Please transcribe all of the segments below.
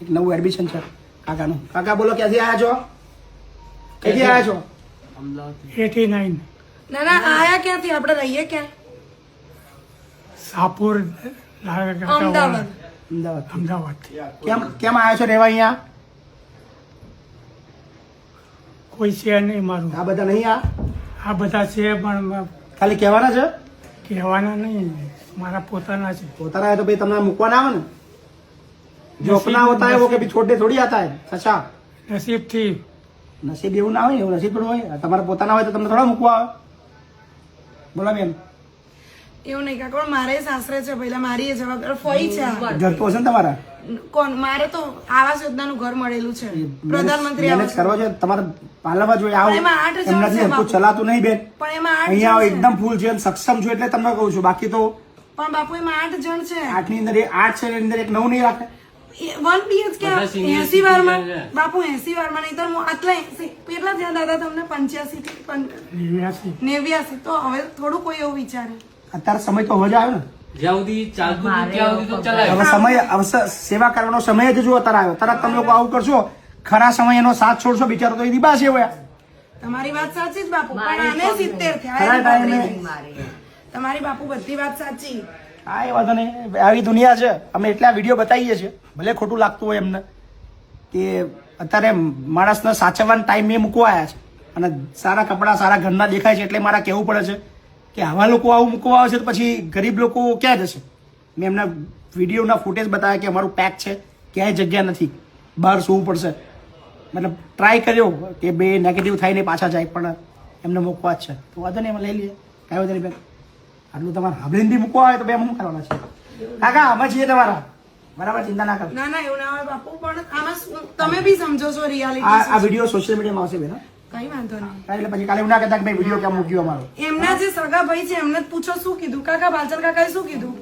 એક નવું એડમિશન છે કાકાનું. કાકા બોલો, ક્યાંથી આવ્યા છો? ક્યાંથી આવ્યા છો? 89 ના ના આયા ક્યાંથી? આપણે રહીએ ક્યાં? સાપુર અમદાવાદ. અમદાવાદ. કેમ આવ્યા છો રહેવા અહીંયા? કોઈ છે નહીં મારું. આ બધા નહીં આ બધા છે પણ ખાલી કહેવાના છે? કહેવાના નહીં, મારા પોતાના છે. પોતાના હોય તો ભાઈ તમને મૂકવા ના આવે ને. जो अपना होता है वो कभी छोड़ने थोड़ी आता है चाचा. નસીબથી. નસીબ એવું ના હોય, એવું નસીબ પણ હોય. તમારા પોતાના હોય તો તમને થોડા મૂકવા આવે. બોલો બેન. એવું નહીં કાકા, પણ મારે સાસરે છે પહેલા, મારી એ જવાબદાર ફઈ છે આ. ઘર તો હશે ને તમારા? કોણ? મારે તો આવાસ યોજનાનું ઘર મળેલું છે, પ્રધાનમંત્રી મેનેજ કરવા છે તમારે. પાર્લરમાં જોઈએ આવો, એમાં 8 જણ એમનાથી છે હરખું બાપુ. ચલાતું નહીં બેન. પણ એમાં 8 અહીંયા જણ છે. એકદમ ફૂલ છે, સક્ષમ છું એટલે તમને કહું છું. બાકી તો પણ બાપુ એમાં 8 જણ છે. 8 ની અંદર 8 છે, એની અંદર એક 9 નહીં રાખે. 1 BHK 80 વારમાં બાપુ, 80 વારમાં નહીં તો આટલા 80 કેટલા થયા દાદા તમને? 85 થી 89. તો હવે થોડું કોઈ એવું વિચારે. અત્યારે સમય તો હવે જ આવ્યો ને. જ્યાં સુધી ચાલતું હતું ત્યાં સુધી તો ચલાય. હવે સમય અવસર સેવા કરવાનો સમય જ જો અત્યારે આવ્યો. તરત તમે લોકો આવું કરશો, ખરા સમય એનો સાથ છોડશો, બિચારો તો એ દિબા છે. તમારી વાત સાચી જ બાપુ, પણ આને 70 થયા. ખરા ટાઈમે તમારી બાપુ બધી વાત સાચી. હા, એ વાંધો નહીં. આવી દુનિયા છે. અમે એટલા વિડીયો બતાવીએ છીએ, ભલે ખોટું લાગતું હોય એમને, કે અત્યારે માણસને સાચવવાનો ટાઈમ એ મૂકવા આવ્યા છે. અને સારા કપડાં, સારા ઘરના દેખાય છે એટલે મારા કહેવું પડે છે કે આવા લોકો આવું મૂકવા આવે છે તો પછી ગરીબ લોકો ક્યાં જશે? મેં એમના વિડીયોના ફૂટેજ બતાવ્યા કે અમારું પેક છે, ક્યાંય જગ્યા નથી, બહાર સૂવું પડશે. મતલબ ટ્રાય કર્યો કે બે નેગેટિવ થઈને પાછા જાય, પણ એમને મૂકવા જ છે. તો વાંધો નહીં, અમે લઈ લઈએ, કાંઈ વાંધો નહીં બેન. આટલું તમારે હાબલીનથી મૂકવા હોય તો બે શું કરવાના છે? કાકા અમે છીએ તમારા, બરાબર, ચિંતા ના કરો. ના ના એવું ના હોય બાપુ, પણ આમાં તમે બી સમજો છો આ રિયાલિટી. વિડીયો સોશિયલ મીડિયામાં આવશે બેન. કઈ વાંધો નહીં. એટલે પછી કાલે એવું ના કહેતા કે ભાઈ વિડીયો કેમ મૂક્યો અમારો. એમના જે સગા ભાઈ છે એમને જ પૂછો શું કીધું. કાકા બાલચંદ કાકાએ શું કીધું?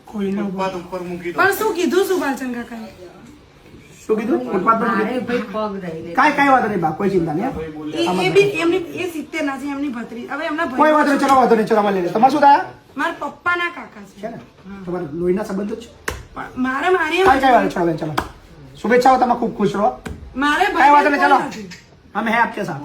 કોઈનો પણ શું કીધું? શું બાલચંદ કાકાએ શું કીધું? ફૂટપાથ પર મૂકી. કાંઈ વાંધો નહીં બા, કોઈ ચિંતા નહીં. એ બી એમની એ 70 ના છે, એમની ભત્રી. હવે એમના કોઈ ભાઈ વાંધો નહીં, ચલો વાંધો નહીં, ચલો અમે લઈ લઈએ. તમારે શું થાય મારા પપ્પાના કાકા છે. છે ને? તમારે લોહીના સંબંધો જ છે. પણ મારે મારી કાંઈ વાંધો નહીં, ચલો બેન, ચલો. શુભેચ્છાઓ, તમે ખૂબ ખુશ રહો. મારે કાંઈ વાંધો નહીં, ચલો ભાઈ हम हैं आपके साथ.